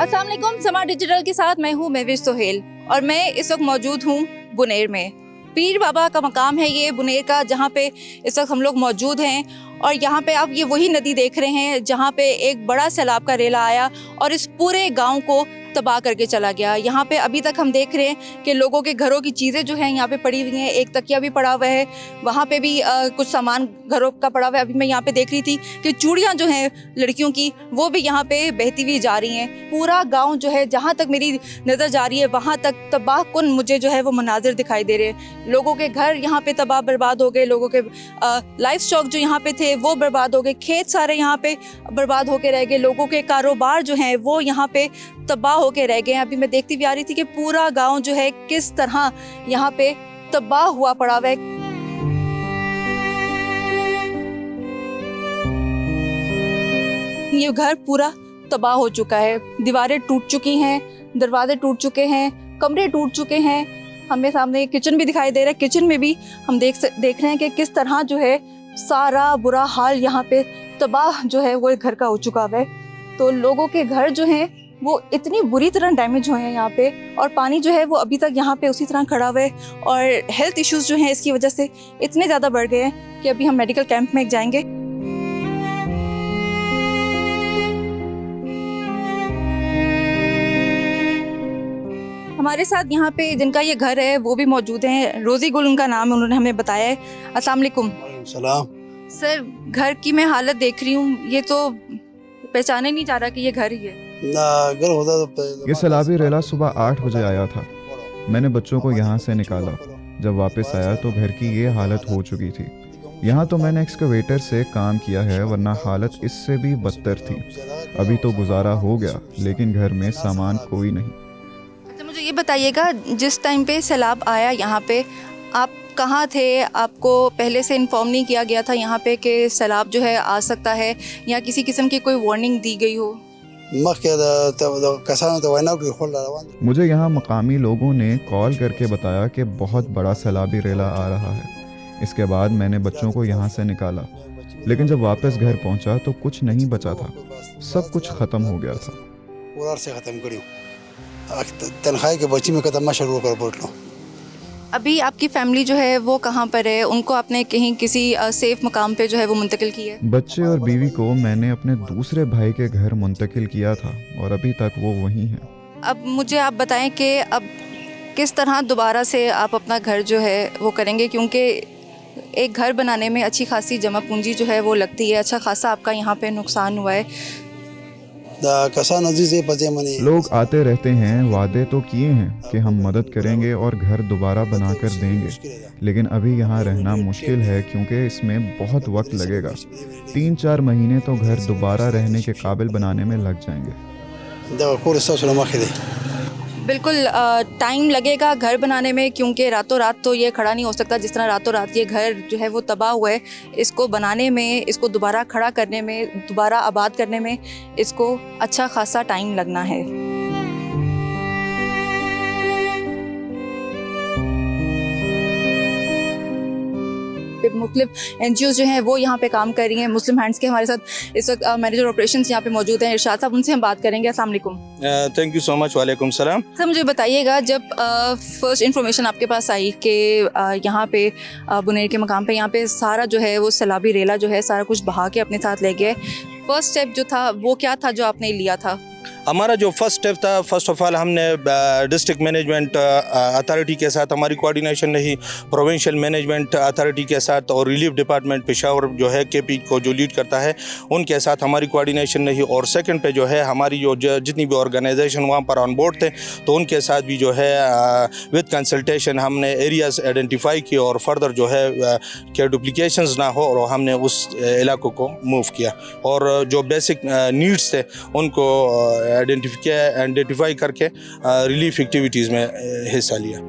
अस्सलाम वालेकुम, समा डिजिटल के साथ मैं हूँ महविश सोहेल और मैं इस वक्त मौजूद हूँ बुनेर में। पीर बाबा का मकाम है ये बुनेर का, जहाँ पे इस वक्त हम लोग मौजूद हैं। और यहाँ पे आप ये वही नदी देख रहे हैं जहाँ पे एक बड़ा सैलाब का रेला आया और इस पूरे गांव को तबाह करके चला गया। यहाँ पे अभी तक हम देख रहे हैं कि लोगों के घरों की चीज़ें जो हैं यहाँ पे पड़ी हुई हैं। एक तकिया भी पड़ा हुआ है, वहाँ पे भी कुछ सामान घरों का पड़ा हुआ है। अभी मैं यहाँ पे देख रही थी कि चूड़ियाँ जो हैं लड़कियों की वो भी यहाँ पे बहती हुई जा रही हैं। पूरा गाँव जो है, जहाँ तक मेरी नज़र जा रही है वहाँ तक तबाह कुन मुझे जो है वो मनाजिर दिखाई दे रहे हैं। लोगों के घर यहाँ पे तबाह बर्बाद हो गए, लोगों के लाइफ स्टॉक जो यहाँ पे थे वो बर्बाद हो गए, खेत सारे यहाँ पे बर्बाद होके रह गए, लोगों के कारोबार जो हैं वो यहाँ पे तबाह होके रह गए हैं। अभी मैं देखती भी आ रही थी कि पूरा गांव जो है किस तरह यहाँ पे तबाह हुआ पड़ा हुआ है। ये घर पूरा तबाह हो चुका है, दीवारें टूट चुकी हैं, दरवाजे टूट चुके हैं, कमरे टूट चुके हैं। हमें सामने किचन भी दिखाई दे रहा है, किचन में भी हम देख रहे हैं कि किस तरह जो है सारा बुरा हाल यहाँ पे तबाह जो है वो घर का हो चुका है। तो लोगों के घर जो हैं वो इतनी बुरी तरह डैमेज हुए हैं यहाँ पे, और पानी जो है वो अभी तक यहाँ पे उसी तरह खड़ा हुआ है। और हेल्थ इश्यूज जो हैं इसकी वजह से इतने ज़्यादा बढ़ गए हैं कि अभी हम मेडिकल कैंप में जाएंगे। हमारे साथ यहाँ पे जिनका ये घर है वो भी मौजूद हैं। रोज़ी गुल उनका नाम है, उन्होंने हमें बताया है। अस्सलाम वालेकुम सलाम। सर, घर की मैं हालत देख रही हूँ, ये तो पहचाने नहीं जा रहा कि ये घर ही है। घर होता तो ये सैलाबी रेला सुबह 8 बजे आया था। मैंने बच्चों को यहाँ से निकाला। जब वापस आया तो घर की ये हालत हो चुकी थी। यहाँ तो मैंने एक्सकवेटर से काम किया है, वरना हालत इससे भी बदतर थी। अभी तो गुजारा हो गया, लेकिन घर में सामान कोई नहीं। अच्छा, मुझे ये बताइएगा, जिस टाइम पे सैलाब आया यहाँ पे आप कहाँ थे? आपको पहले से इन्फॉर्म नहीं किया गया था यहाँ पे कि सैलाब जो है आ सकता है, या किसी किस्म की कोई वार्निंग दी गई हो? मुझे यहाँ मकामी लोगों ने कॉल करके बताया कि बहुत बड़ा सैलाबी रेला आ रहा है। इसके बाद मैंने बच्चों को यहाँ से निकाला, लेकिन जब वापस घर पहुँचा तो कुछ नहीं बचा था, सब कुछ ख़त्म हो गया था। अभी आपकी फैमिली जो है वो कहाँ पर है? उनको आपने कहीं किसी सेफ मकाम पे जो है वो मुंतकिल किया है? बच्चे और बीवी को मैंने अपने दूसरे भाई के घर मुंतकिल किया था और अभी तक वो वहीं हैं। अब मुझे आप बताएं कि अब किस तरह दोबारा से आप अपना घर जो है वो करेंगे, क्योंकि एक घर बनाने में अच्छी खासी जमा पूंजी जो है वो लगती है। अच्छा खासा आपका यहाँ पे नुकसान हुआ है। लोग आते रहते हैं, वादे तो किए हैं कि हम मदद करेंगे और घर दोबारा बनाकर देंगे, लेकिन अभी यहाँ रहना मुश्किल है क्योंकि इसमें बहुत वक्त लगेगा। 3-4 महीने तो घर दोबारा रहने के काबिल बनाने में लग जाएंगे। बिल्कुल टाइम लगेगा घर बनाने में, क्योंकि रातों रात तो ये खड़ा नहीं हो सकता। जिस तरह रातों रात ये घर जो है वो तबाह हुआ है, इसको बनाने में, इसको दोबारा खड़ा करने में, दोबारा आबाद करने में इसको अच्छा खासा टाइम लगना है। मुख्तलिफ NGOs जो हैं वो यहाँ पे काम कर रही हैं। मुस्लिम हैंड्स के हमारे साथ इस वक्त मैनेजर ऑपरेशंस यहाँ पे मौजूद हैं, इरशाद साहब, उनसे हम बात करेंगे। अस्सलाम वालेकुम। Thank you so much. वालेकुम सलाम। सर, मुझे बताइएगा, जब फर्स्ट इन्फॉर्मेशन आपके पास आई कि यहाँ पे बुनेर के मकाम पे यहाँ पे सारा जो है वो सैलाबी रेला जो है सारा कुछ बहा के अपने साथ ले गया, फर्स्ट स्टेप जो था वो क्या था जो आपने लिया था? हमारा जो फर्स्ट स्टेप था, फर्स्ट ऑफ ऑल हमने डिस्ट्रिक्ट मैनेजमेंट अथॉरिटी के साथ हमारी कोऑर्डिनेशन रही, प्रोविंशियल मैनेजमेंट अथॉरिटी के साथ और रिलीफ डिपार्टमेंट पेशावर जो है KP को जो लीड करता है उनके साथ हमारी कोऑर्डिनेशन रही। और सेकंड पे जो है हमारी जो जितनी भी ऑर्गेनाइजेशन वहाँ पर ऑन बोर्ड थे तो उनके साथ भी जो है विद कंसल्टेशन हमने एरियाज आइडेंटिफाई किए और फर्दर जो है क्या डुप्लीकेशंस ना हो, और हमने उस इलाकों को मूव किया और जो बेसिक नीड्स थे उनको आइडेंटिफाई करके रिलीफ एक्टिविटीज़ में हिस्सा लिया।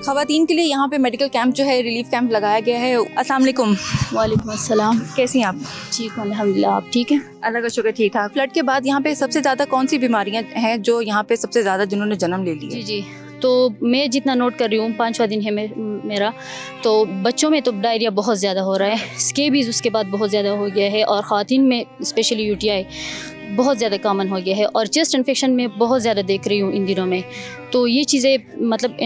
ख़वातीन के लिए यहाँ पे मेडिकल कैंप जो है, रिलीफ कैंप लगाया गया है। अस्सलाम वालेकुम। वालेकुम अस्सलाम। कैसी हैं आप? ठीक हूँ अल्हम्दुलिल्लाह, आप ठीक हैं? अल्लाह का शुक्र, ठीक ठाक। फ्लड के बाद यहाँ पे सबसे ज़्यादा कौन सी बीमारियाँ हैं जो यहाँ पे सबसे ज़्यादा जिन्होंने जन्म ले लिया? जी, तो मैं जितना नोट कर रही हूँ 5वां दिन है मेरा, तो बच्चों में तो डायरिया बहुत ज़्यादा हो रहा है, स्केबीज़ उसके बाद बहुत ज़्यादा हो गया है, और ख़वातीन में स्पेशली यूटीआई बहुत ज़्यादा कॉमन हो गया है, और चेस्ट इन्फेक्शन में बहुत ज़्यादा देख रही हूँ इन दिनों में। तो ये चीज़ें मतलब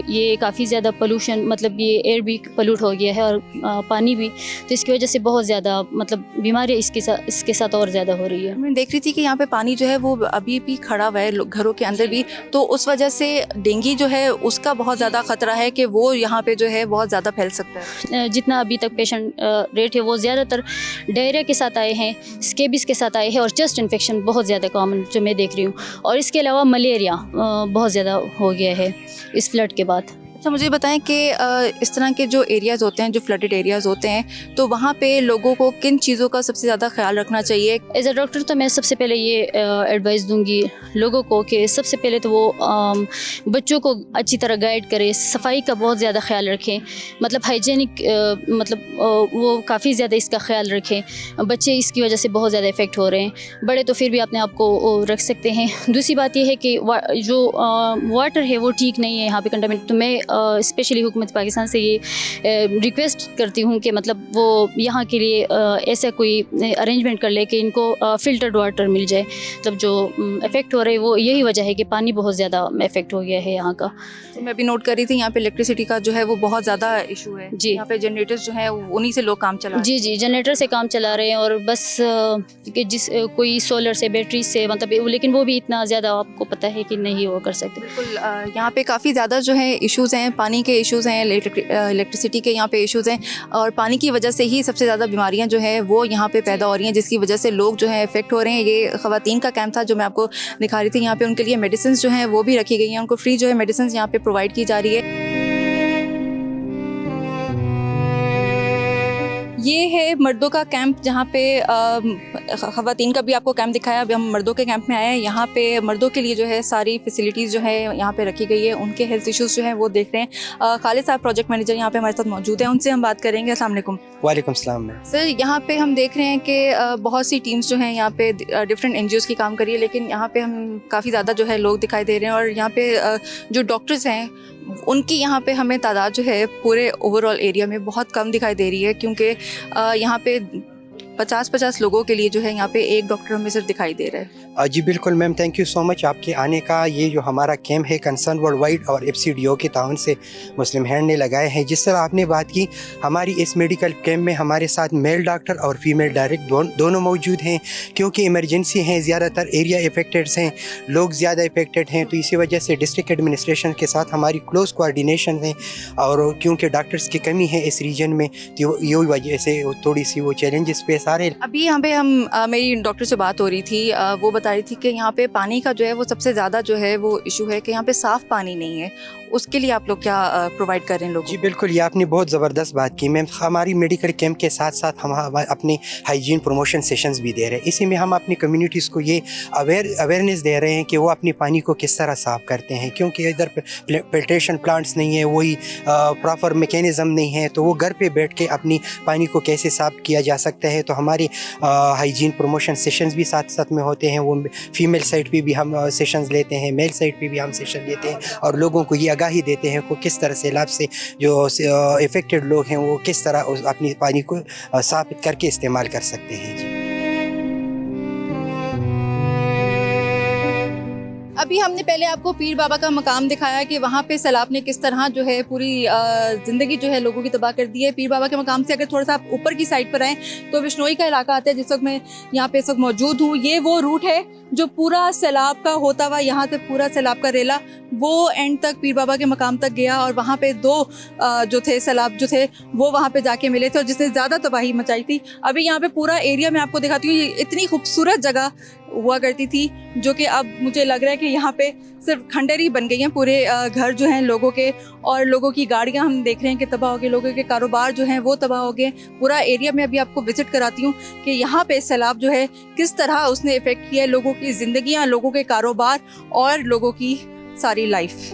ये काफ़ी ज़्यादा पोल्यूशन, मतलब ये एयर भी पोल्यूट हो गया है और पानी भी, तो इसकी वजह से बहुत ज़्यादा मतलब बीमारियाँ इसके साथ और ज़्यादा हो रही है। मैं देख रही थी कि यहाँ पे पानी जो है वो अभी भी खड़ा हुआ है घरों के अंदर भी, तो उस वजह से डेंगू जो है उसका बहुत ज़्यादा ख़तरा है कि वो यहाँ पे जो है बहुत ज़्यादा फैल सकता है। जितना अभी तक पेशेंट रेट है वो ज़्यादातर डायरिया के साथ आए हैं, स्केबिस के साथ आए हैं, और चेस्ट इन्फेक्शन बहुत ज़्यादा कॉमन जो मैं देख रही हूँ, और इसके अलावा मलेरिया बहुत ज़्यादा हो गया है इस फ्लड के बाद। अच्छा, मुझे बताएं कि इस तरह के जो एरियाज़ होते हैं, जो फ्लडेड एरियाज़ होते हैं, तो वहाँ पे लोगों को किन चीज़ों का सबसे ज़्यादा ख्याल रखना चाहिए? एज अ डॉक्टर तो मैं सबसे पहले ये एडवाइस दूंगी लोगों को कि सबसे पहले तो वो बच्चों को अच्छी तरह गाइड करें, सफाई का बहुत ज़्यादा ख्याल रखें, मतलब हाइजीनिक वो काफ़ी ज़्यादा इसका ख्याल रखें। बच्चे इसकी वजह से बहुत ज़्यादा इफ़ेक्ट हो रहे हैं, बड़े तो फिर भी अपने आप को रख सकते हैं। दूसरी बात ये है कि जो वाटर है वो ठीक नहीं है यहाँ पे कंटामिनेट, तो मैं स्पेशली हुकूमत पाकिस्तान से ये रिक्वेस्ट करती हूँ कि मतलब वो यहाँ के लिए ऐसा कोई अरेंजमेंट कर ले कि इनको फ़िल्टर्ड वाटर मिल जाए। मतलब जो इफ़ेक्ट हो रहा है वो यही वजह है कि पानी बहुत ज़्यादा इफ़ेक्ट हो गया है यहाँ का। मैं अभी नोट कर रही थी यहाँ पे इलेक्ट्रिसिटी का जो है वो बहुत ज़्यादा इशू है जी। यहाँ पे जनरेटर्स जो है उन्हीं से लोग काम चला रहे हैं। जी, जनरेटर से काम चला रहे हैं, और बस कि कोई सोलर से, बैटरी से, मतलब लेकिन वो भी इतना ज़्यादा आपको पता है कि नहीं वो कर सकते। बिल्कुल, यहाँ पे काफ़ी ज़्यादा जो है इश्यूज़ हैं, पानी के इश्यूज़ हैं, इलेक्ट्रिसिटी के यहाँ पे इश्यूज़ हैं, और पानी की वजह से ही सबसे ज़्यादा बीमारियाँ जो हैं वो यहाँ पे पैदा हो रही हैं, जिसकी वजह से लोग जो है इफेक्ट हो रहे हैं। ये ख़वातीन का कैंप था जो मैं आपको दिखा रही थी, यहाँ पे उनके लिए मेडिसिन जो हैं वो भी रखी गई हैं, उनको फ्री जो है मेडिसिन यहाँ पे प्रोवाइड की जा रही है। ये है मर्दों का कैंप, जहाँ पे ख़वातीन का भी आपको कैंप दिखाया। अभी हम मर्दों के कैंप में आए हैं। यहाँ पे मर्दों के लिए जो है सारी फैसिलिटीज़ जो है यहाँ पे रखी गई है, उनके हेल्थ इश्यूज़ जो हैं वो देख रहे हैं। खालिद साहब प्रोजेक्ट मैनेजर यहाँ पे हमारे साथ मौजूद हैं, उनसे हम बात करेंगे। अस्सलाम वालेकुम। वालेकुम सलाम मैम। सर, यहाँ पे हम देख रहे हैं कि बहुत सी टीम्स जो हैं यहाँ पे डिफरेंट NGOs की काम करी है, लेकिन यहाँ पे हम काफ़ी ज़्यादा जो है लोग दिखाई दे रहे हैं, और यहाँ पे जो डॉक्टर्स हैं उनकी यहाँ पे हमें तादाद जो है पूरे ओवरऑल एरिया में बहुत कम दिखाई दे रही है, क्योंकि यहाँ पे 50-50 लोगों के लिए जो है यहाँ पे एक डॉक्टर हमें सिर्फ दिखाई दे रहा है। जी बिल्कुल ma'am, thank you so much आपके आने का। ये जो हमारा कैंप है कंसर्न वर्ल्ड वाइड और FCDO के ताउन से मुस्लिम हैंड ने लगाए हैं। जिस तरह आपने बात की, हमारी इस मेडिकल कैंप में हमारे साथ मेल डॉक्टर और फीमेल डायरेक्ट दोनों मौजूद हैं, क्योंकि इमरजेंसी हैं, ज़्यादातर एरिया इफेक्टेड्स हैं, लोग ज़्यादा इफेक्टेड हैं, तो इसी वजह से डिस्ट्रिक्ट एडमिनिस्ट्रेशन के साथ हमारी क्लोज कोऑर्डिनेशन है, और क्योंकि डॉक्टर्स की कमी है इस रीजन में, तो यही वजह से थोड़ी सी वो चैलेंजेस पेश आ रहे हैं। अभी यहाँ पे हम मेरी डॉक्टर से बात हो रही थी, वो बता रही थी कि यहाँ पे पानी का जो है वो सबसे ज़्यादा जो है वो इशू है कि यहाँ पे साफ़ पानी नहीं है। उसके लिए आप लोग क्या प्रोवाइड कर रहे हैं लोगों? जी बिल्कुल, ये आपने बहुत ज़बरदस्त बात की मैम। हमारी मेडिकल कैंप के साथ साथ हम अपने हाइजीन प्रमोशन सेशंस भी दे रहे हैं। इसी में हम अपनी कम्युनिटीज़ को ये अवेयरनेस दे रहे हैं कि वो अपने पानी को किस तरह साफ़ करते हैं, क्योंकि इधर फिल्ट्रेशन प्लांट्स नहीं है, वही प्रॉपर मैकेनिज़्म नहीं है, तो वो घर पे बैठ के अपनी पानी को कैसे साफ़ किया जा सकता है। तो हमारे हाइजीन प्रमोशन सेशंस भी साथ साथ में होते हैं। वो फीमेल साइड पे भी हम सेशंस लेते हैं, मेल साइड पे भी हम सेशन लेते हैं, और लोगों को ये आगाही देते हैं को किस तरह सैलाब से जो इफ़ेक्टेड लोग हैं वो किस तरह अपनी पानी को साफ करके इस्तेमाल कर सकते हैं। जी अभी हमने पहले आपको पीर बाबा का मकाम दिखाया कि वहाँ पे सैलाब ने किस तरह जो है पूरी ज़िंदगी जो है लोगों की तबाह कर दी है। पीर बाबा के मकाम से अगर थोड़ा सा आप ऊपर की साइड पर आएँ तो बिश्नोई का इलाका आता है, जिस वक्त मैं यहाँ पे इस वक्त मौजूद हूँ। ये वो रूट है जो पूरा सैलाब का होता हुआ यहाँ से पूरा सैलाब का रेला वो एंड तक पीर बाबा के मकाम तक गया, और वहाँ पे दो जो थे सैलाब जो थे वो वहाँ पे जाके मिले थे, और जिसने ज़्यादा तबाही मचाई थी। अभी यहाँ पे पूरा एरिया मैं आपको दिखाती हूँ, ये इतनी खूबसूरत जगह हुआ करती थी, जो कि अब मुझे लग रहा है कि यहाँ पे सिर्फ खंडर ही बन गई हैं। पूरे घर जो हैं लोगों के, और लोगों की गाड़ियाँ हम देख रहे हैं कि तबाह हो गए, लोगों के कारोबार जो हैं वो तबाह हो गए। पूरा एरिया में अभी आपको विजिट कराती हूँ कि यहाँ पे सैलाब जो है किस तरह उसने इफ़ेक्ट किया है लोगों की ज़िंदगियाँ, लोगों के कारोबार और लोगों की सारी लाइफ।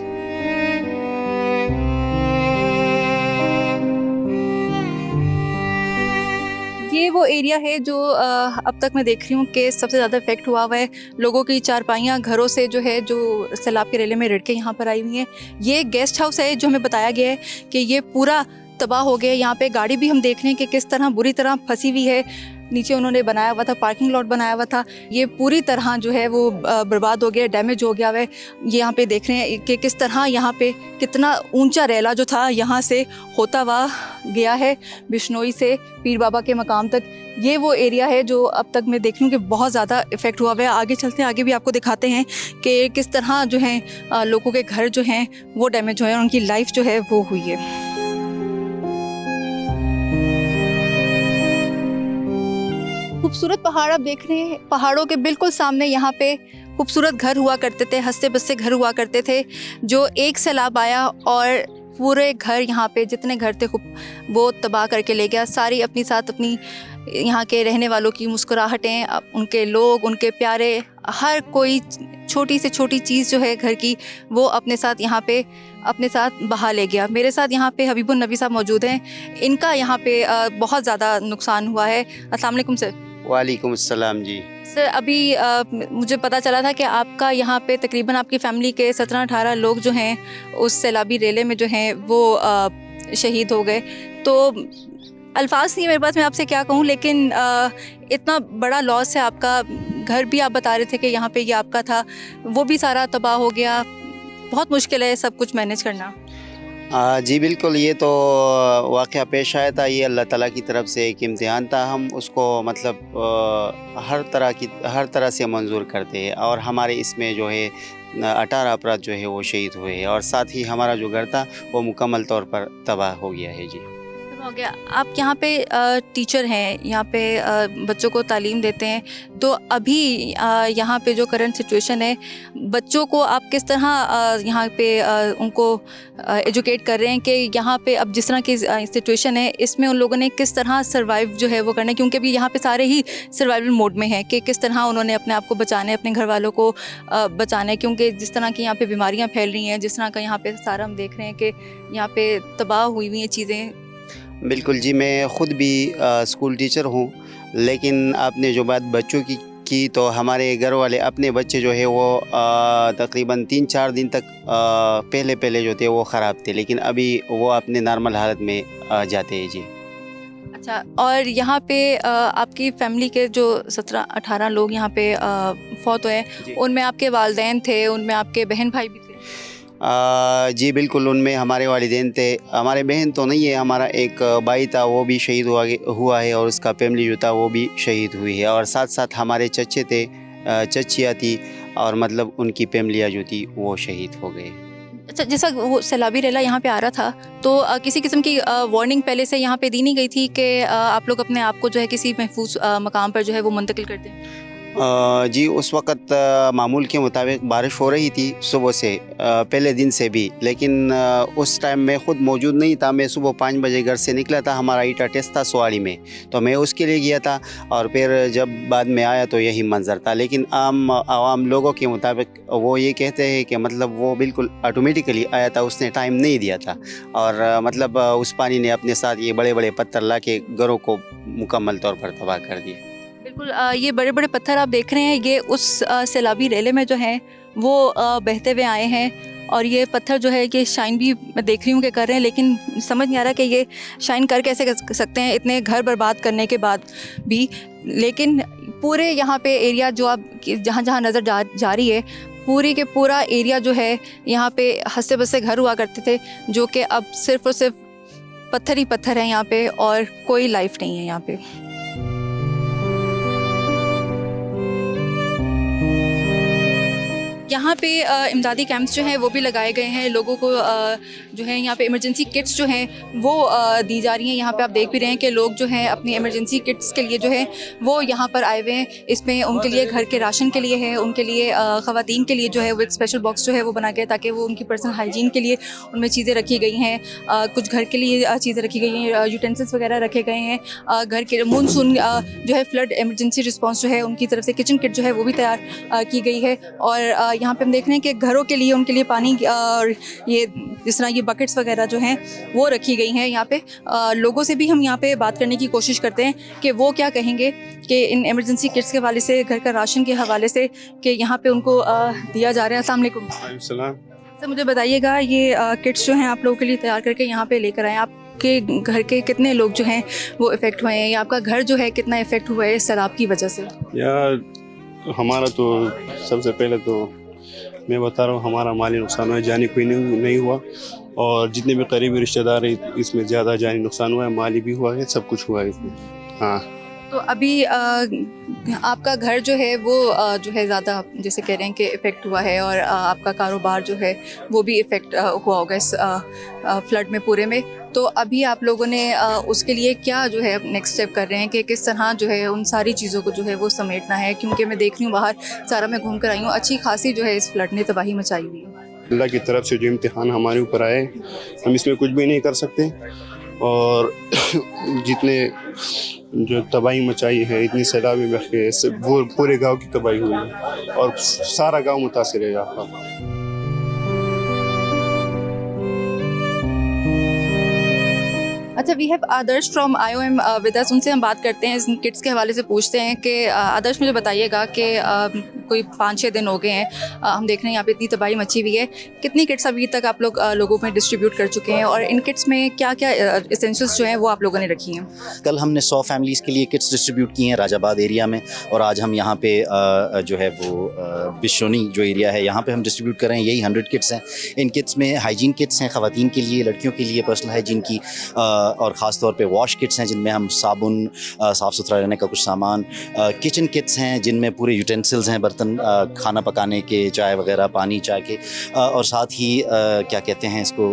ये ये वो एरिया है जो अब तक मैं देख रही हूँ कि सबसे ज़्यादा इफेक्ट हुआ है। लोगों की चारपाइयाँ घरों से जो है जो सैलाब के रेले में रिढ़ के यहाँ पर आई हुई हैं। ये गेस्ट हाउस है जो हमें बताया गया है कि ये पूरा तबाह हो गया है। यहाँ पे गाड़ी भी हम देख रहे हैं कि किस तरह बुरी तरह फंसी हुई है। नीचे उन्होंने बनाया हुआ था, पार्किंग लॉट बनाया हुआ था, ये पूरी तरह जो है वो बर्बाद हो गया, डैमेज हो गया है। ये यहाँ पे देख रहे हैं कि किस तरह यहाँ पे कितना ऊंचा रेला जो था यहाँ से होता हुआ गया है बिश्नोई से पीर बाबा के मकाम तक। ये वो एरिया है जो अब तक मैं देख रही हूँ कि बहुत ज़्यादा इफ़ेक्ट हुआ है। आगे चलते हैं, आगे भी आपको दिखाते हैं कि किस तरह जो है लोगों के घर जो हैं वो डैमेज हुए हैं और उनकी लाइफ जो है वो हुई है। खूबसूरत पहाड़ आप देख रहे हैं। पहाड़ों के बिल्कुल सामने यहाँ पे खूबसूरत घर हुआ करते थे, हंसते बसते घर हुआ करते थे, जो एक सैलाब आया और पूरे घर यहाँ पे जितने घर थे वो तबाह करके ले गया। सारी अपनी साथ अपनी यहाँ के रहने वालों की मुस्कुराहटें, उनके लोग, उनके प्यारे, हर कोई छोटी से छोटी चीज़ जो है घर की वो अपने साथ यहाँ पे अपने साथ बहा ले गया। मेरे साथ यहाँ पे हबीबुन नबी साहब मौजूद हैं। इनका यहाँ पे बहुत ज़्यादा नुकसान हुआ है। अस्सलाम वालेकुम सर। वालेकुम अस्सलाम जी। सर अभी मुझे पता चला था कि आपका यहाँ पे तकरीबन आपकी फ़ैमिली के 17-18 लोग जो हैं उस सैलाबी रेले में जो हैं वो शहीद हो गए। तो अल्फाज नहीं मेरे पास, मैं आपसे क्या कहूँ, लेकिन इतना बड़ा लॉस है। आपका घर भी आप बता रहे थे कि यहाँ पे ये आपका था, वो भी सारा तबाह हो गया। बहुत मुश्किल है सब कुछ मैनेज करना। जी बिल्कुल, ये तो वाक़या पेश आया था। ये अल्लाह ताला की तरफ से एक इम्तिहान था। हम उसको मतलब हर तरह से मंजूर करते हैं और हमारे इसमें जो है 18 अफराद जो है वो शहीद हुए हैं और साथ ही हमारा जो घर था वो मुकम्मल तौर पर तबाह हो गया है। जी हो गया। आप यहाँ पे टीचर हैं, यहाँ पे बच्चों को तालीम देते हैं, तो अभी यहाँ पे जो करंट सिचुएशन है, बच्चों को आप किस तरह यहाँ पे उनको एजुकेट कर रहे हैं कि यहाँ पे अब जिस तरह की सिचुएशन है इसमें उन लोगों ने किस तरह सर्वाइव जो है वो करना है, क्योंकि अभी यहाँ पे सारे ही सर्वाइवल मोड में हैं कि किस तरह उन्होंने अपने आप को बचाना है, अपने घर वालों को बचाना है, क्योंकि जिस तरह की यहाँ पे बीमारियाँ फैल रही हैं, जिस तरह का यहाँ पे सारा हम देख रहे हैं कि यहाँ पे तबाह हुई हुई हैं चीज़ें। बिल्कुल जी, मैं ख़ुद भी स्कूल टीचर हूँ, लेकिन आपने जो बात बच्चों की तो हमारे घर वाले अपने बच्चे जो है वो तकरीबन 3-4 दिन तक पहले जो थे वो ख़राब थे, लेकिन अभी वो अपने नॉर्मल हालत में जाते हैं। जी अच्छा, और यहाँ पे आपकी फ़ैमिली के जो 17-18 लोग यहाँ पे फौत हुए, उनमें आपके वालिदैन थे, उनमें आपके बहन भाई भी थे? जी बिल्कुल, उनमें हमारे वालिदैन थे। हमारे बहन तो नहीं है, हमारा एक भाई था वो भी शहीद हुआ है और उसका फैमिली जो था वो भी शहीद हुई है, और साथ साथ हमारे चचे थे, चचियाँ थी, और मतलब उनकी फैमिलियाँ जो थी वो शहीद हो गए। अच्छा, जैसा वो सैलाबी रेला यहाँ पे आ रहा था तो किसी किस्म की वार्निंग पहले से यहाँ पे दी नहीं गई थी कि आप लोग अपने आप को जो है किसी महफूज मकाम पर जो है वो मुंतकिल कर दें? जी उस वक़्त मामूल के मुताबिक बारिश हो रही थी सुबह से, पहले दिन से भी, लेकिन उस टाइम मैं ख़ुद मौजूद नहीं था। मैं सुबह 5 बजे घर से निकला था, हमारा ईटा टेस्ट था सवाड़ी में, तो मैं उसके लिए गया था और फिर जब बाद में आया तो यही मंज़र था। लेकिन आवाम लोगों के मुताबिक वो ये कहते हैं कि मतलब वो बिल्कुल ऑटोमेटिकली आया था, उसने टाइम नहीं दिया था, और मतलब उस पानी ने अपने साथ ये बड़े बड़े पत्थर ला के घरों को मुकम्मल तौर पर तबाह कर दिए। बिल्कुल, ये बड़े बड़े पत्थर आप देख रहे हैं, ये उस सैलाबी रेले में जो हैं वो बहते हुए आए हैं, और ये पत्थर जो है ये शाइन भी मैं देख रही हूँ कि कर रहे हैं, लेकिन समझ नहीं आ रहा कि ये शाइन कर कैसे कर सकते हैं इतने घर बर्बाद करने के बाद भी। लेकिन पूरे यहाँ पे एरिया जो आप जहाँ जहाँ नज़र जा रही है, पूरी के पूरा एरिया जो है यहाँ पे हंसते बसते घर हुआ करते थे, जो कि अब सिर्फ़ और सिर्फ पत्थर ही पत्थर हैं यहाँ पे और कोई लाइफ नहीं है यहाँ पे। यहाँ पे इमदादी कैंप्स जो हैं वो भी लगाए गए हैं। लोगों को जो है यहाँ पे इमरजेंसी किट्स जो हैं वो दी जा रही हैं। यहाँ पे आप देख भी रहे हैं कि लोग जो हैं अपनी इमरजेंसी किट्स के लिए जो है वो यहाँ पर आए हुए हैं। इसमें उनके लिए घर के राशन के लिए है, उनके लिए ख़वातीन के लिए जो है वो एक स्पेशल बॉक्स जो है वो बना गया ताकि वो उनकी पर्सनल हाइजीन के लिए उनमें चीज़ें रखी गई हैं। कुछ घर के लिए चीज़ें रखी गई हैं, यूटेंसिल्स वगैरह रखे गए हैं। घर के मानसून जो है फ्लड इमरजेंसी रिस्पॉन्स जो है उनकी तरफ से किचन किट जो है वो भी तैयार की गई है। और यहाँ पे हम देख रहे हैं कि घरों के लिए उनके लिए पानी और ये जिस तरह ये बकेट्स वगैरह जो हैं वो रखी गई हैं यहाँ पे। लोगों से भी हम यहाँ पे बात करने की कोशिश करते हैं कि वो क्या कहेंगे कि इन इमरजेंसी किट्स के हवाले से, घर का राशन के हवाले से कि यहाँ पे उनको दिया जा रहा है। अस्सलाम वालेकुम सर, मुझे बताइएगा ये किट्स जो हैं आप लोगों के लिए तैयार करके यहाँ पे लेकर आए, आपके घर के कितने लोग जो हैं वो इफ़ेक्ट हुए हैं या आपका घर जो है कितना इफ़ेक्ट हुआ है इस सैलाब की वजह से? यार हमारा तो सबसे पहले तो मैं बता रहा हूँ हमारा माली नुकसान हुआ है, जानी कोई नहीं हुआ और जितने भी करीबी रिश्तेदार हैं इसमें ज़्यादा जानी नुकसान हुआ है, माली भी हुआ है, सब कुछ हुआ है इसमें। हाँ, तो अभी आपका घर जो है वो जो है ज़्यादा जैसे कह रहे हैं कि इफ़ेक्ट हुआ है और आपका कारोबार जो है वो भी इफ़ेक्ट हुआ होगा इस फ्लड में पूरे में, तो अभी आप लोगों ने उसके लिए क्या जो है नेक्स्ट स्टेप कर रहे हैं कि किस तरह जो है उन सारी चीज़ों को जो है वो समेटना है? क्योंकि मैं देख रही हूँ बाहर सारा मैं घूम कर आई हूँ, अच्छी खासी जो है इस फ्लड ने तबाही मचाई हुई है। अल्लाह की तरफ से जो इम्तिहान हमारे ऊपर आए हम इसमें कुछ भी नहीं कर सकते और जितने जो तबाही मचाई है, इतनी सैलाबी बह के पूरे गांव की तबाही हुई है और सारा गांव मुतासिर है यहाँ पर। अच्छा, we have Adarsh from IOM with us, उनसे हम बात करते हैं, इस किट्स के हवाले से पूछते हैं कि आदर्श मुझे बताइएगा कि कोई 5-6 दिन हो गए हैं, हम देख रहे हैं यहाँ पे इतनी तबाही मची हुई है, कितनी किट्स अभी तक आप लोग लोगों में डिस्ट्रीब्यूट कर चुके हैं और इन किट्स में क्या क्या एसेंशियल्स जो हैं वो आप लोगों ने रखी हैं? कल हमने 100 फैमिलीज़ के लिए किट्स डिस्ट्रीब्यूट की हैं राजाबाद एरिया में और आज हम यहाँ पे जो है वो बिशोनी जो एरिया है यहाँ पे हम डिस्ट्रीब्यूट कर रहे हैं, यही 100 किट्स हैं। इन किट्स में हाइजीन किट्स हैं ख़वातीन के लिए, लड़कियों के लिए पर्सनल हाइजीन की और ख़ास तौर पे वॉश किट्स हैं जिनमें हम साबुन, साफ़ सुथरा रहने का कुछ सामान, किचन किट्स हैं जिनमें पूरे यूटेंसिल्स हैं, बर्तन खाना पकाने के, चाय वगैरह, पानी चाय के, और साथ ही क्या कहते हैं इसको,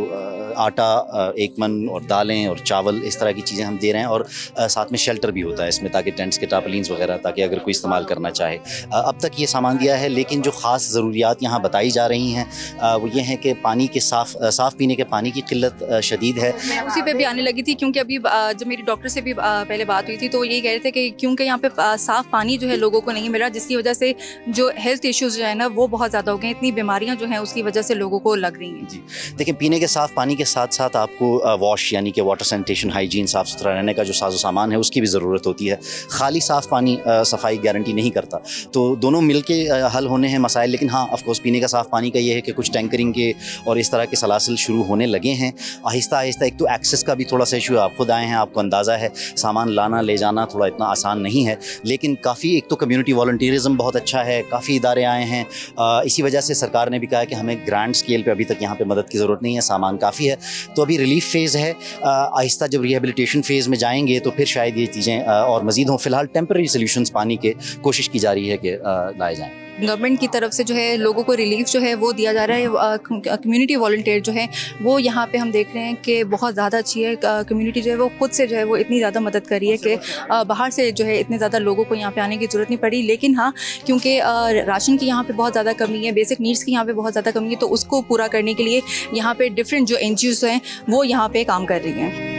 आटा 1 मन और दालें और चावल, इस तरह की चीज़ें हम दे रहे हैं और साथ में शेल्टर भी होता है इसमें ताकि टेंट्स के टार्पलिन्स वगैरह, ताकि अगर कोई इस्तेमाल करना चाहे। अब तक ये सामान दिया है, लेकिन जो ख़ास ज़रूरियात यहाँ बताई जा रही हैं वो ये हैं कि पानी के साफ़ पीने के पानी की किल्लत शदीद है। मैं उसी पे भी आने लगी थी क्योंकि अभी जब मेरी डॉक्टर से भी पहले बात हुई थी तो यही कह रहे थे कि क्योंकि यहाँ पे साफ़ पानी जो है लोगों को नहीं मिल रहा, जिसकी वजह से जो हेल्थ इश्यूज़ जो है ना वो बहुत ज़्यादा हो गए, इतनी बीमारियाँ जो हैं उसकी वजह से लोगों को लग रही हैं। जी देखिए, पीने के साफ़ पानी के साथ साथ आपको वॉश यानी कि वाटर सैनिटेशन, हाइजीन, साफ़ सुथरा रहने का जो साजो सामान है उसकी भी ज़रूरत होती है। खाली साफ़ पानी सफाई गारंटी नहीं करता, तो दोनों मिल के हल होने हैं मसाइल। लेकिन हाँ, ऑफकोर्स पीने का साफ़ पानी का ये है कि कुछ टैंकरिंग के और इस तरह के सलासिल शुरू होने लगे हैं आहिस्ता आहिस्ता। एक तो एक्सेस का भी थोड़ा सा इशू है, आप खुद आए हैं, आपको अंदाज़ा है सामान लाना ले जाना थोड़ा इतना आसान नहीं है, लेकिन काफ़ी एक तो कम्युनिटी वॉलंटियरिज्म बहुत अच्छा है, काफ़ी इदारे आए हैं। इसी वजह से सरकार ने भी कहा है कि हमें ग्रैंड स्केल पे अभी तक यहाँ पे मदद की ज़रूरत नहीं है, सामान काफ़ी है। तो अभी रिलीफ फेज़ है, आहिस्ता जब रिहेबिलिटेशन फेज़ में जाएंगे तो फिर शायद ये चीज़ें और मज़ीद हों। फ़िलहाल टेम्पररी सॉल्यूशंस पानी के कोशिश की जा रही है कि लाए जाएँ। गवर्नमेंट की तरफ से जो है लोगों को रिलीफ जो है वो दिया जा रहा है। कम्युनिटी वॉलंटियर जो है वो यहाँ पे हम देख रहे हैं कि बहुत ज़्यादा अच्छी है। कम्युनिटी जो है वो खुद से जो है वो इतनी ज़्यादा मदद कर रही है कि बाहर से जो है इतने ज़्यादा लोगों को यहाँ पे आने की ज़रूरत नहीं पड़ी। लेकिन हाँ, क्योंकि राशन की यहाँ पे बहुत ज़्यादा कमी है, बेसिक नीड्स की यहाँ पे बहुत ज़्यादा कमी है, तो उसको पूरा करने के लिए यहाँ पे डिफरेंट जो NGOs हैं वो यहाँ पे काम कर रही हैं।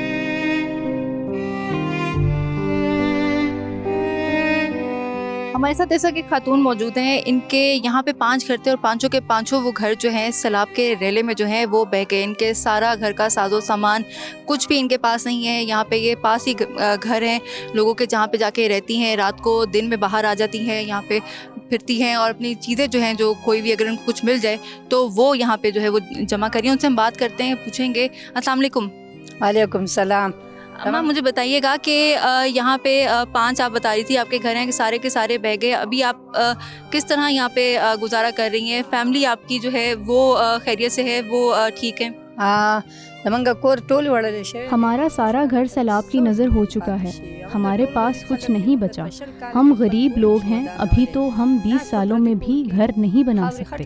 हमारे साथ ऐसा कि खातून मौजूद हैं, इनके यहाँ पे 5 घर थे और पांचों के पांचों वो घर जो हैं सैलाब के रेले में जो हैं वो बह गए। इनके सारा घर का साजो सामान कुछ भी इनके पास नहीं है। यहाँ पे ये पास ही घर हैं लोगों के जहाँ पे जाके रहती हैं, रात को दिन में बाहर आ जाती हैं, यहाँ पे फिरती हैं और अपनी चीज़ें जो हैं जो कोई भी अगर उनको कुछ मिल जाए तो वो यहाँ पे जो है वो जमा करिए। उनसे हम बात करते हैं, पूछेंगे। अस्सलाम वालेकुम। वालेकुम सलाम। अम्मा मुझे बताइएगा कि यहाँ पे 5 आप बता रही थी आपके घर हैं कि सारे के सारे बह गए, अभी आप किस तरह यहाँ पे गुजारा कर रही हैं? फैमिली आपकी जो है वो खैरियत से है, वो ठीक है? हमारा सारा घर सैलाब की नज़र हो चुका है, हमारे पास कुछ नहीं बचा। हम गरीब लोग हैं, अभी तो हम 20 सालों में भी घर नहीं बना सकते।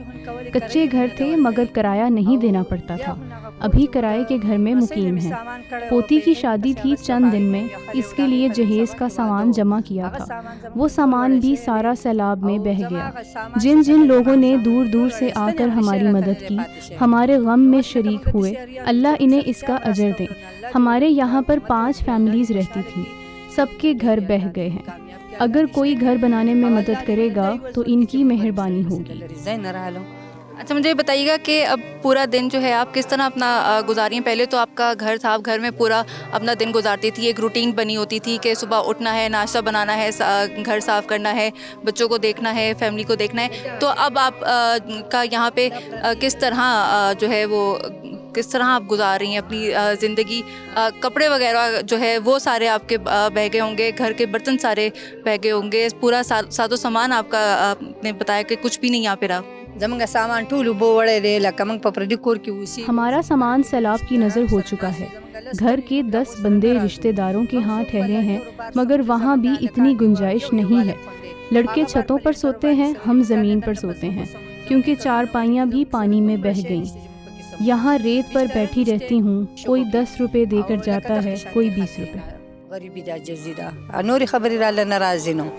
कच्चे घर थे मगर किराया नहीं देना पड़ता था, अभी किराए के घर में मुकीम हैं। पोती की शादी थी चंद दिन में, इसके लिए जहेज़ का सामान जमा किया था, वो सामान भी सारा सैलाब में बह गया। जिन जिन लोगों ने दूर दूर से आकर हमारी मदद की, हमारे गम में शरीक हुए, अल्लाह इन्हें इसका अजर दे। हमारे यहाँ पर 5 फैमिलीज़ रहती थी, सबके घर बह गए हैं। अगर कोई घर बनाने में मदद करेगा तो इनकी मेहरबानी होगी। अच्छा, मुझे बताइएगा कि अब पूरा दिन जो है आप किस तरह अपना गुजारी हैं? पहले तो आपका घर था, आप घर में पूरा अपना दिन गुजारती थी, एक रूटीन बनी होती थी कि सुबह उठना है, नाश्ता बनाना है, घर साफ़ करना है, बच्चों को देखना है, फैमिली को देखना है। तो अब आप का यहाँ पे किस तरह जो है वो किस तरह आप गुजार रही हैं अपनी ज़िंदगी? कपड़े वगैरह जो है वो सारे आपके बह गए होंगे, घर के बर्तन सारे बह गए होंगे, पूरा साजो सामान आपका आपने बताया कि कुछ भी नहीं यहाँ पे रहा। सामान टूलू बोवड़े रे लकमंग पपरदी कोर की उसी हमारा सामान सैलाब की नज़र हो चुका है। घर के 10 बंदे रिश्तेदारों के यहाँ ठहरे हैं, मगर वहाँ भी इतनी गुंजाइश नहीं है। लड़के छतों पर सोते हैं, हम ज़मीन पर सोते हैं, क्योंकि चारपाइयाँ भी पानी में बह गईं। यहाँ रेत पर बैठी रहती हूँ, कोई 10 रुपए देकर जाता है, कोई 20 रुपए। गरीबी दा जजीरा नूरी खबरी राला नाराजिनो।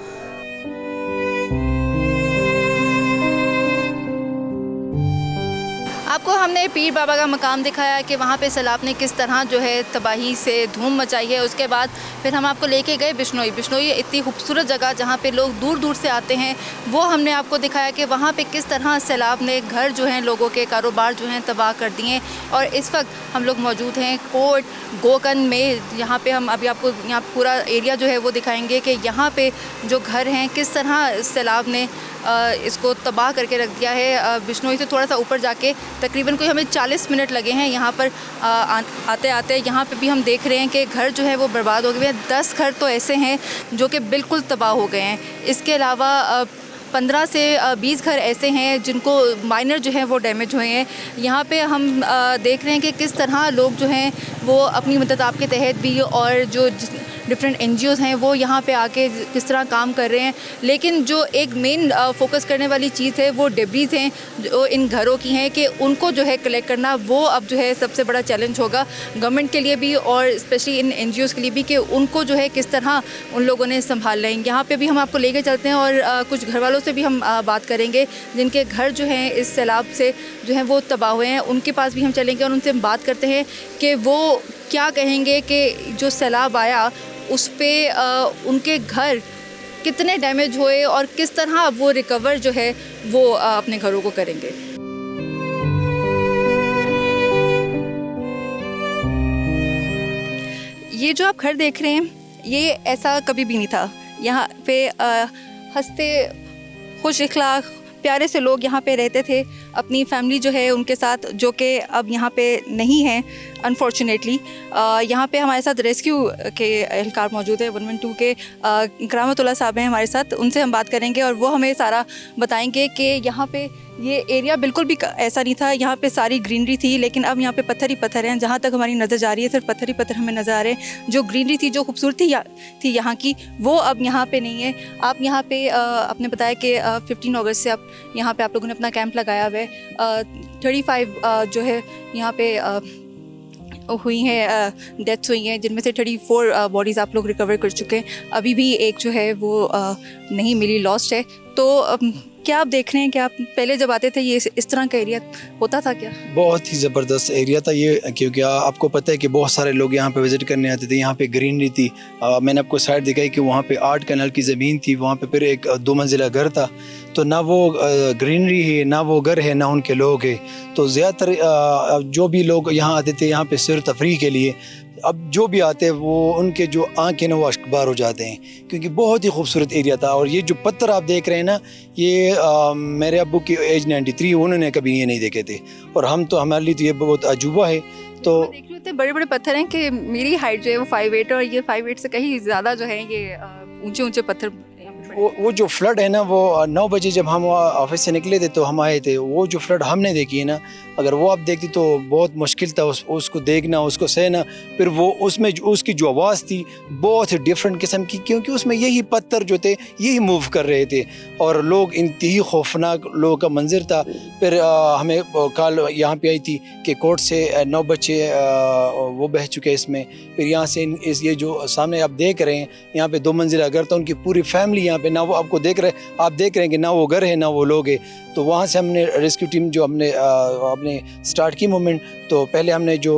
आपको हमने पीर बाबा का मकाम दिखाया कि वहाँ पे सैलाब ने किस तरह जो है तबाही से धूम मचाई है। उसके बाद फिर हम आपको लेके गए बिश्नोई। बिश्नोई इतनी खूबसूरत जगह जहाँ पे लोग दूर दूर से आते हैं, वो हमने आपको दिखाया कि वहाँ पे किस तरह सैलाब ने घर जो हैं लोगों के कारोबार जो हैं तबाह कर दिए। और इस वक्त हम लोग मौजूद हैं कोट गोकन में। यहाँ पे हम अभी आपको यहाँ पूरा एरिया जो है वो दिखाएंगे कि यहाँ पे जो घर हैं किस तरह सैलाब ने इसको तबाह करके रख दिया है। बिश्नोई से थोड़ा सा ऊपर जाके तकरीबन कोई हमें 40 मिनट लगे हैं यहाँ पर आते आते। यहाँ पे भी हम देख रहे हैं कि घर जो है वो बर्बाद हो गए हैं। 10 घर तो ऐसे हैं जो कि बिल्कुल तबाह हो गए हैं। इसके अलावा 15 से 20 घर ऐसे हैं जिनको माइनर जो है वो डैमेज हुए हैं। यहाँ पे हम देख रहे हैं कि किस तरह लोग जो हैं वो अपनी मदद आपके तहत भी और जो डिफरेंट NGOs हैं वो यहाँ पे आके किस तरह काम कर रहे हैं। लेकिन जो एक मेन फोकस करने वाली चीज़ है वो डेब्रीज हैं जो इन घरों की हैं कि उनको जो है कलेक्ट करना, वो अब जो है सबसे बड़ा चैलेंज होगा गवर्नमेंट के लिए भी और स्पेशली इन NGOs के लिए भी कि उनको जो है किस तरह उन लोगों ने संभालना है। यहाँ पे भी हम आपको लेके चलते हैं और कुछ घर वालों से भी हम बात करेंगे जिनके घर जो हैं इस सैलाब से जो हैं वो तबाह हुए हैं। उनके पास भी हम चलेंगे और उनसे हम बात करते हैं कि वो क्या कहेंगे कि जो सैलाब आया उस पे उनके घर कितने डैमेज हुए और किस तरह वो रिकवर जो है वो अपने घरों को करेंगे। ये जो आप घर देख रहे हैं ये ऐसा कभी भी नहीं था। यहाँ पे हंसते खुश इखलाक प्यारे से लोग यहाँ पे रहते थे, अपनी फैमिली जो है उनके साथ, जो कि अब यहाँ पे नहीं है अनफॉर्चुनेटली। यहाँ पे हमारे साथ रेस्क्यू के एहलकार मौजूद है, 112 के करामतुल्लाह साहब हैं हमारे साथ। उनसे हम बात करेंगे और वो हमें सारा बताएंगे कि यहाँ पे ये एरिया बिल्कुल भी ऐसा नहीं था। यहाँ पे सारी ग्रीनरी थी, लेकिन अब यहाँ पे पत्थर ही पत्थर हैं। जहाँ तक हमारी नज़र जा रही है सिर्फ पत्थर ही पत्थर हमें नज़र आ रहे हैं। जो ग्रीनरी थी, जो खूबसूरती थी यहाँ की, वो अब यहाँ पे नहीं है। आप यहाँ पे आपने बताया कि 15 अगस्त से यहाँ पे आप लोगों ने अपना कैंप लगाया हुआ है। 35 जो है यहाँ पे हुई हैं डेथ्स हुई हैं, जिनमें से 34 बॉडीज़ आप लोग रिकवर कर चुके हैं। अभी भी एक जो है वो नहीं मिली, लॉस्ट है। तो क्या आप देख रहे हैं कि आप पहले जब आते थे ये इस तरह का एरिया होता था क्या? बहुत ही ज़बरदस्त एरिया था ये, क्योंकि आपको पता है कि बहुत सारे लोग यहाँ पे विज़िट करने आते थे। यहाँ पे ग्रीनरी थी। मैंने आपको साइड दिखाई कि वहाँ पे 8 कनाल की ज़मीन थी, वहाँ पे फिर एक 2 मंजिला घर था। तो ना वो ग्रीनरी है, ना वो घर है, ना उनके लोग हैं। तो ज़्यादातर जो भी लोग यहाँ आते थे यहाँ पे सिर्फ तफरीह के लिए, अब जो भी आते हैं वो उनके जो आँखें ना वो अश्कबार हो जाते हैं, क्योंकि बहुत ही खूबसूरत एरिया था। और ये जो पत्थर आप देख रहे हैं ना, ये मेरे अब्बू की एज 93, उन्होंने कभी ये नहीं देखे थे, और हम तो हमारे लिए तो ये बहुत अजूबा है। तो देख रहे इतने बड़े बड़े पत्थर हैं कि मेरी हाइट जो है वो 5'8" और ये 5'8" से कहीं ज़्यादा जो है ये ऊंचे ऊंचे पत्थर। वो जो फ्लड है ना, वो 9 बजे जब हम ऑफिस से निकले थे तो हम आए थे। वो जो फ्लड हमने देखी है ना, अगर वो आप देखती तो बहुत मुश्किल था उसको देखना, उसको सहना। फिर वो उसमें उसकी जो आवाज़ थी बहुत डिफरेंट किस्म की, क्योंकि उसमें यही पत्थर जो थे यही मूव कर रहे थे और लोग इंतही खौफनाक लोगों का मंजर था। फिर हमें कॉल यहाँ पे आई थी कि कोर्ट से 9 बच्चे वो बह चुके इसमें। फिर यहाँ से ये जो सामने आप देख रहे हैं, यहाँ पे 2 मंजिला घर था, उनकी पूरी फैमिली यहाँ पे, ना वो आपको देख रहे, आप देख रहे हैं कि ना वो घर है ना वो लोग है। तो वहाँ से हमने रेस्क्यू टीम जो हमने स्टार्ट की मूवमेंट, तो पहले हमने जो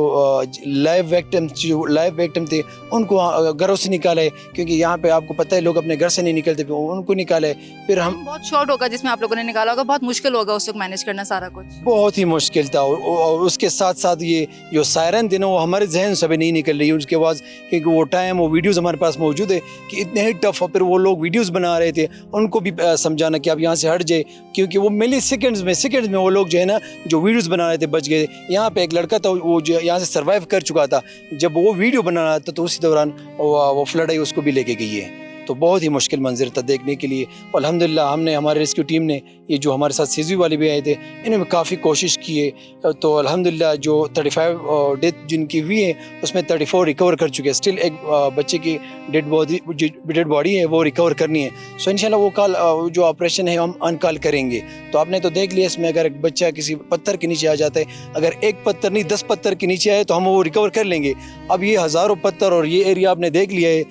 लाइव विक्टिम थे उनको घरों से निकाला है, क्योंकि यहाँ पे आपको पता है लोग अपने घर से नहीं निकलते, उनको निकाला है। फिर हम बहुत शॉर्ट होगा जिसमें आप लोगों ने निकाला होगा, बहुत मुश्किल होगा उस वक्त मैनेज करना सारा कुछ। बहुत ही मुश्किल था, और उसके साथ साथ ये जो सायरन थे ना वो हमारे जहन से भी नहीं निकल रही उसके बाद, क्योंकि वो टाइम वो वीडियोस हमारे पास मौजूद है कि इतने ही टफ। और फिर वो लोग वीडियोस बना रहे थे, उनको भी समझाना कि आप यहाँ से हट जाए, क्योंकि वो मिली सेकंड्स में वो लोग जो है ना जो वीडियोस बना रहे थे बच गए। यहाँ पे एक लड़का था वो जो यहाँ से सर्वाइव कर चुका था, जब वो वीडियो बना रहा था तो उसी दौरान वो फ्लड आई उसको भी लेके गई है। तो बहुत ही मुश्किल मंजर था देखने के लिए। और अल्हम्दुलिल्लाह हमने, हमारे रेस्क्यू टीम ने, ये जो हमारे साथ सीजू वाले भी आए थे, इन्होंने काफ़ी कोशिश की है। तो अल्हम्दुलिल्लाह जो 35 डेथ जिनकी हुई है उसमें 34 रिकवर कर चुके हैं। स्टिल एक बच्चे की डेड बॉडी है वो रिकवर करनी है। सो इंशाल्लाह वो कल जो ऑपरेशन है हम अनकॉल करेंगे। तो आपने तो देख लिया इसमें, अगर एक बच्चा किसी पत्थर के नीचे आ जाता है, अगर एक पत्थर नहीं 10 पत्थर के नीचे आए तो हम वो रिकवर कर लेंगे। अब ये हज़ारों पत्थर और ये एरिया आपने देख लिया है,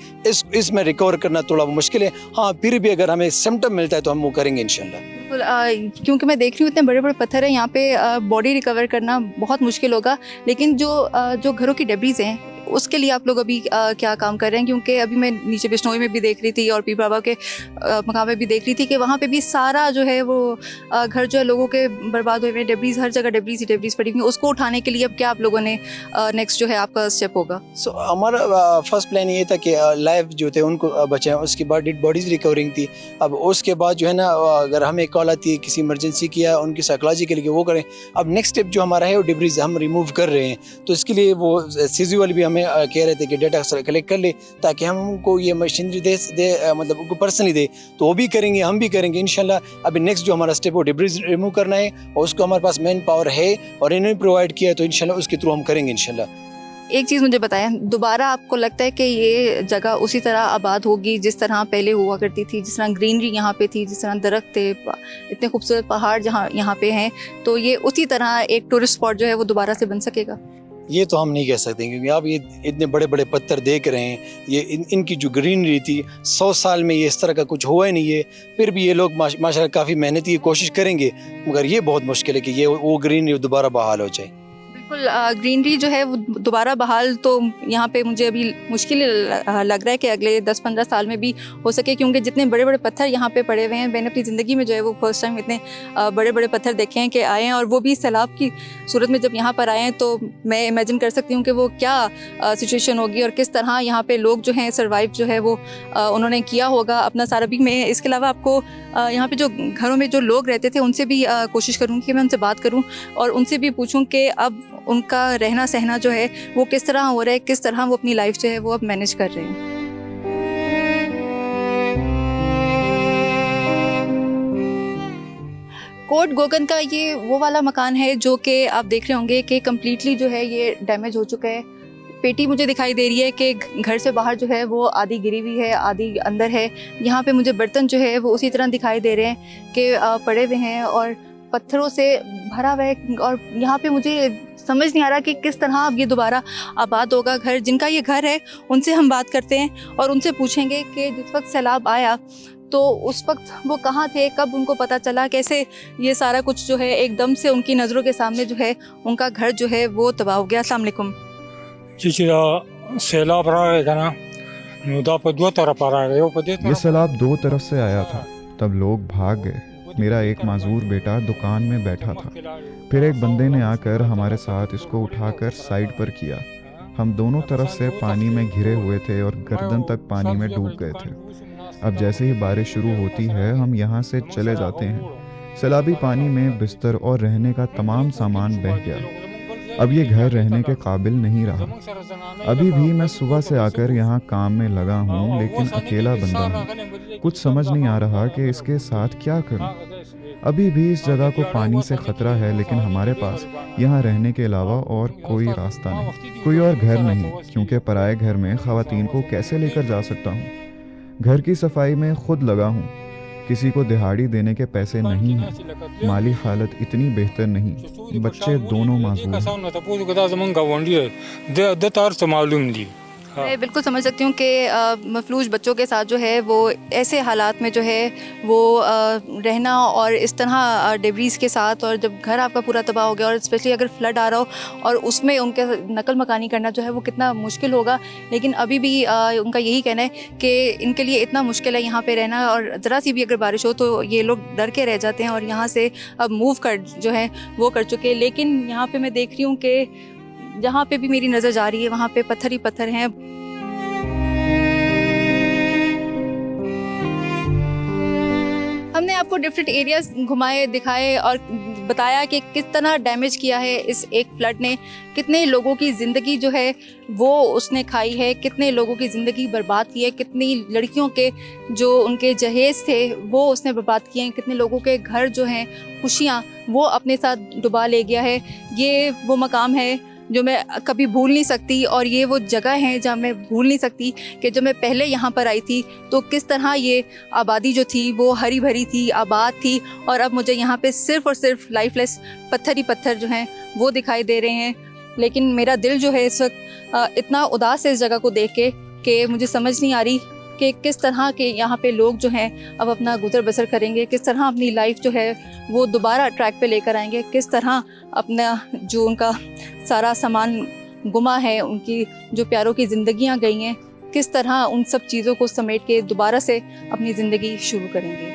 इसमें रिकवर करना थोड़ा मुश्किल है। हाँ, फिर भी अगर हमें सिम्टम मिलता है तो हम वो करेंगे इंशाल्लाह। बिल्कुल, क्योंकि मैं देख रही हूँ इतने बड़े बड़े पत्थर हैं यहाँ पे, बॉडी रिकवर करना बहुत मुश्किल होगा। लेकिन जो घरों की डेब्रीज हैं उसके लिए आप लोग अभी क्या काम कर रहे हैं? क्योंकि अभी मैं नीचे बिश्नोई में भी देख रही थी और पीर बाबा के मकाम में भी देख रही थी कि वहाँ पे भी सारा जो है वो घर जो है लोगों के बर्बाद हुए हुए, डेब्रीज हर जगह डेब्रीज पड़ी हुई हैं। उसको उठाने के लिए अब क्या आप लोगों ने नेक्स्ट जो है आपका स्टेप होगा? सो हमारा फर्स्ट प्लान ये था कि लाइव जो थे उनको बचाएं, उसके बाद डेड बॉडीज रिकवरिंग थी। अब उसके बाद जो है ना अगर हमें कॉल आती है किसी इमरजेंसी की या उनकी साइकोलॉजी के लिए वो करें। अब नेक्स्ट स्टेप जो हमारा है वो डेब्रीज हम रिमूव कर रहे हैं। तो इसके लिए वो सीजी वाले भी हमें कह रहे थे कि डेटा कलेक्ट कर ले ताकि हम उनको ये मशीनरी दे मतलब उनको पर्सनली दे। तो वो भी करेंगे, हम भी करेंगे इंशाल्लाह। अभी नेक्स्ट जो हमारा स्टेप वो डेब्रीज रिमूव करना है और उसको हमारे पास मैन पावर है और इन्होंने प्रोवाइड किया है, तो इंशाल्लाह उसके थ्रू हम करेंगे इंशाल्लाह। एक चीज़ मुझे बताएं, दोबारा आपको लगता है कि ये जगह उसी तरह आबाद होगी जिस तरह पहले हुआ करती थी, जिस तरह ग्रीनरी यहाँ पे थी, जिस तरह दरख्त थे, इतने खूबसूरत पहाड़ जहाँ यहाँ पे हैं, तो ये उसी तरह एक टूरिस्ट स्पॉट जो है वो दोबारा से बन सकेगा? ये तो हम नहीं कह सकते, क्योंकि आप ये इतने बड़े बड़े पत्थर देख रहे हैं, ये इनकी जो ग्रीनरी थी 100 साल में ये इस तरह का कुछ हुआ ही नहीं है। फिर भी ये लोग माशाल्लाह काफ़ी मेहनती कोशिश करेंगे, मगर ये बहुत मुश्किल है कि ये वो ग्रीनरी दोबारा बहाल हो जाए। बिल्कुल, ग्रीनरी जो है वो दोबारा बहाल तो यहाँ पे मुझे अभी मुश्किल लग रहा है कि अगले 10-15 साल में भी हो सके, क्योंकि जितने बड़े बड़े पत्थर यहाँ पे पड़े हुए हैं, मैंने अपनी ज़िंदगी में जो है वो फर्स्ट टाइम इतने बड़े बड़े पत्थर देखे हैं कि आए हैं, और वो भी सैलाब की सूरत में जब यहाँ पर आए हैं। तो मैं इमेजिन कर सकती हूँ कि वो क्या सिचुएशन होगी और किस तरह यहाँ पे लोग जो हैं सर्वाइव जो है वो उन्होंने किया होगा अपना सारा भी। मैं इसके अलावा आपको यहाँ पे जो घरों में जो लोग रहते थे उनसे भी कोशिश करूँगी कि मैं उनसे बात करूँ और उनसे भी पूछूँ कि अब उनका रहना सहना जो है वो किस तरह हो रहा है, किस तरह वो अपनी लाइफ जो है वो अब मैनेज कर रहे हैं। कोट गोगन का ये वो वाला मकान है जो कि आप देख रहे होंगे कि कम्प्लीटली जो है ये डैमेज हो चुका है। पेटी मुझे दिखाई दे रही है कि घर से बाहर जो है वो आधी गिरी हुई है, आधी अंदर है। यहाँ पे मुझे बर्तन जो है वो उसी तरह दिखाई दे रहे हैं कि पड़े हुए हैं और पत्थरों से भरा हुआ है। और यहाँ पे मुझे समझ नहीं आ रहा कि किस तरह अब ये दोबारा आबाद होगा घर। जिनका ये घर है उनसे हम बात करते हैं और उनसे पूछेंगे कि जिस वक्त सैलाब आया तो उस वक्त वो कहाँ थे, कब उनको पता चला, कैसे ये सारा कुछ जो है एकदम से उनकी नज़रों के सामने जो है उनका घर जो है वो तबाह हो गया। अस्सलाम वालेकुम। सैलाब रहेगा ना, दो तरफ आ रहा है। ये सैलाब 2 तरफ से आया था, तब लोग भाग गए। मेरा एक माजूर बेटा दुकान में बैठा था, फिर एक बंदे ने आकर हमारे साथ इसको उठाकर साइड पर किया। हम दोनों तरफ से पानी में घिरे हुए थे और गर्दन तक पानी में डूब गए थे। अब जैसे ही बारिश शुरू होती है हम यहाँ से चले जाते हैं। सैलाबी पानी में बिस्तर और रहने का तमाम सामान बह गया। अब ये घर रहने के काबिल नहीं रहा। अभी भी मैं सुबह से आकर यहाँ काम में लगा हूँ, लेकिन अकेला बंदा हूँ। कुछ समझ नहीं आ रहा कि इसके साथ क्या करूँ। अभी भी इस जगह को पानी से खतरा है, लेकिन हमारे पास यहाँ रहने के अलावा और कोई रास्ता नहीं, कोई और घर नहीं, क्योंकि पराए घर में ख़वातीन को कैसे लेकर जा सकता हूँ। घर की सफाई में खुद लगा हूँ, किसी को दिहाड़ी देने के पैसे नहीं हैं, माली हालत इतनी बेहतर नहीं, बच्चे दोनों मासूम हैं। हाँ। मैं बिल्कुल समझ सकती हूँ कि मफलूज बच्चों के साथ जो है वो ऐसे हालात में जो है वो रहना और इस तरह डिब्रीज के साथ, और जब घर आपका पूरा तबाह हो गया और स्पेशली अगर फ्लड आ रहा हो और उसमें उनके नकल मकानी करना जो है वो कितना मुश्किल होगा। लेकिन अभी भी उनका यही कहना है कि इनके लिए इतना मुश्किल है यहाँ पे रहना, और ज़रा सी भी अगर बारिश हो तो ये लोग डर के रह जाते हैं और यहाँ से अब मूव कर जो है वो कर चुके हैं। लेकिन यहाँ पे मैं देख रही हूँ कि जहाँ पे भी मेरी नज़र जा रही है वहाँ पे पत्थर ही पत्थर हैं। हमने आपको डिफरेंट एरियाज घुमाए, दिखाए और बताया कि किस तरह डैमेज किया है इस एक फ्लड ने, कितने लोगों की ज़िंदगी जो है वो उसने खाई है, कितने लोगों की ज़िंदगी बर्बाद की है, कितनी लड़कियों के जो उनके जहेज़ थे वो उसने बर्बाद किए हैं, कितने लोगों के घर जो हैं खुशियाँ वो अपने साथ डुबा ले गया है। ये वो मकाम है जो मैं कभी भूल नहीं सकती, और ये वो जगह है जहाँ मैं भूल नहीं सकती कि जब मैं पहले यहाँ पर आई थी तो किस तरह ये आबादी जो थी वो हरी भरी थी, आबाद थी, और अब मुझे यहाँ पे सिर्फ़ और सिर्फ लाइफलेस पत्थर ही पत्थर जो हैं वो दिखाई दे रहे हैं। लेकिन मेरा दिल जो है इस वक्त इतना उदास है इस जगह को देख के कि मुझे समझ नहीं आ रही कि किस तरह के यहाँ पे लोग जो हैं अब अपना गुजर बसर करेंगे, किस तरह अपनी लाइफ जो है वो दोबारा ट्रैक पे लेकर आएंगे, किस तरह अपना जो उनका सारा सामान गुमा है, उनकी जो प्यारों की ज़िंदगियाँ गई हैं, किस तरह उन सब चीज़ों को समेट के दोबारा से अपनी ज़िंदगी शुरू करेंगे।